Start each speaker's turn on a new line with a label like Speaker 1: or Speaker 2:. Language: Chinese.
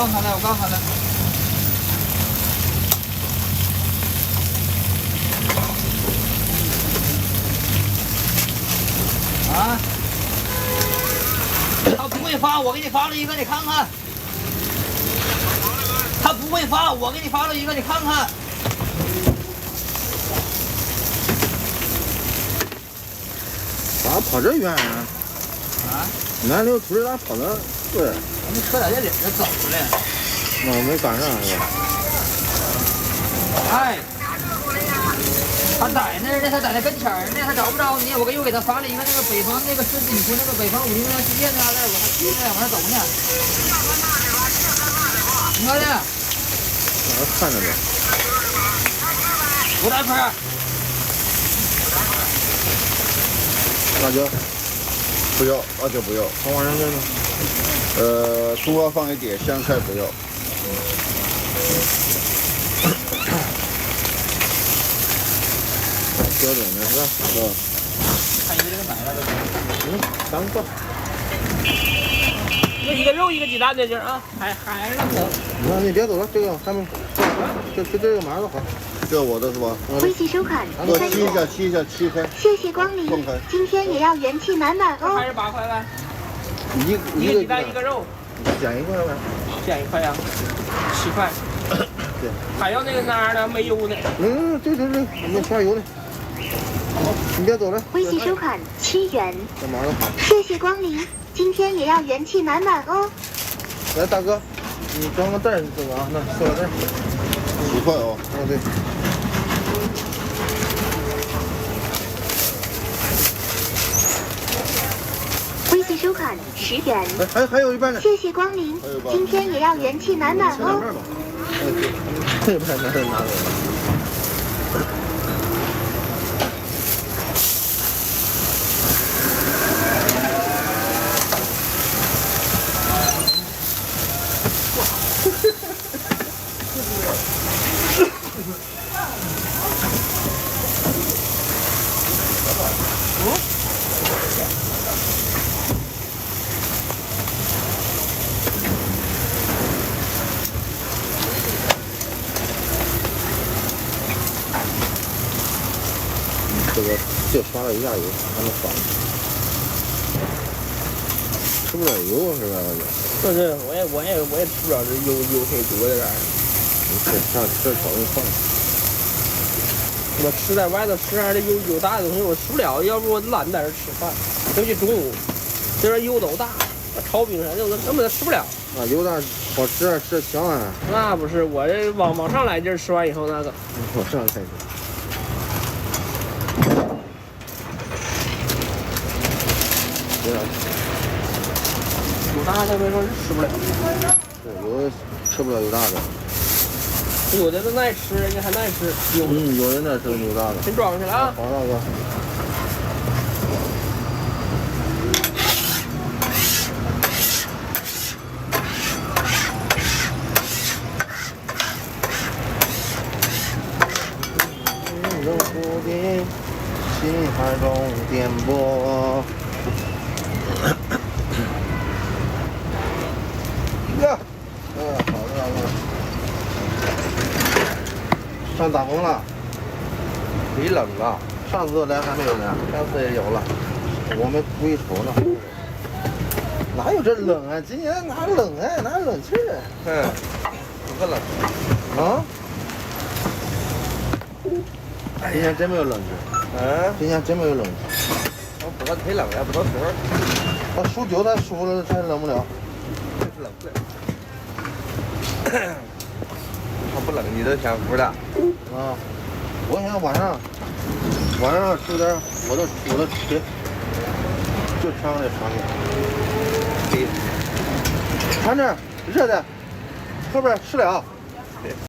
Speaker 1: 告诉他了，我告诉他了。啊！他不会发，我给你发了一个，你看看。他不会发，我给你发了一个，你看看。
Speaker 2: 咋跑这远啊？
Speaker 1: 啊？
Speaker 2: 南流村咋跑那？对。
Speaker 1: 你车在这里边走出来。
Speaker 2: 那没赶上是吧？
Speaker 1: 哎。他在那儿呢，他在那跟前儿呢，他找不着你。我又给他发了一个那个北方那个是你说那个北方50million世界那那儿，我还去呢，往那走呢。你看呢？
Speaker 2: 我看着呢。
Speaker 1: 5大块。
Speaker 2: 辣椒不要，辣椒不要，放往上面呢。葱花放一点，香菜不要。标准的是吧？
Speaker 1: 看一个这个买了都。
Speaker 2: 3个。
Speaker 1: 一个肉一个鸡蛋的劲儿啊，还是那个。
Speaker 2: 那你别走了，这个上面，就这个马上好。这我的是吧？
Speaker 3: 微信收款
Speaker 2: 我切一下，切开。
Speaker 3: 谢谢光临，今天也要元气满满哦。
Speaker 1: 还是8块呗？
Speaker 2: 一个
Speaker 1: 鸡蛋一个肉。
Speaker 2: 减1块呗？
Speaker 1: 减1块呀，7块。
Speaker 2: 对。
Speaker 1: 还要那个哪儿的没油的？
Speaker 2: 对，我们刷油呢。你别走了。
Speaker 3: 微信收款7元。
Speaker 2: 干嘛呢？
Speaker 3: 谢谢光临，今天也要元气满满哦。
Speaker 2: 来，大哥，你装个袋儿这个啊，那塑料袋，10块哦。对。
Speaker 3: 微信收款10元。
Speaker 2: 还有一半呢。
Speaker 3: 谢谢光临，今天也要元气满满哦。
Speaker 2: 这半拿走了。这个就刷了一下油，还能刷。吃不了油是吧？
Speaker 1: 不是，我也吃不了这油太多在这儿。
Speaker 2: 上吃少用放。
Speaker 1: 我吃在外头吃点油大的东西我吃不了，要不我懒在这吃饭。尤其中午，这边油都大，炒饼啥的我根本吃不了。
Speaker 2: 啊，油大好吃啊，吃香啊。
Speaker 1: 那不是，我这往上来劲儿，吃完以后那个。
Speaker 2: 往上开始。
Speaker 1: 油大的没说是吃不了。
Speaker 2: 对，有的吃不了油大的。
Speaker 1: 有的都爱吃，人家还爱吃油。
Speaker 2: 有人爱吃油大的。
Speaker 1: 先装去了啊。
Speaker 2: 好，大哥。冷酷的心海中颠簸。呀，好的，大哥。上大风了，没冷了。上次来还没有呢，上次也有了。我们故意瞅呢。哪有这冷啊？今年哪冷啊？哪有冷气儿？不个冷啊？今天真没有冷气。今天真没有冷气。我不知道忒冷了，不知道时候。他数9，他数了，他冷不了。就是冷不了。他不冷，你都想服的。啊，我想晚上吃点我的腿，就穿这长袖。看这热的，后边吃了。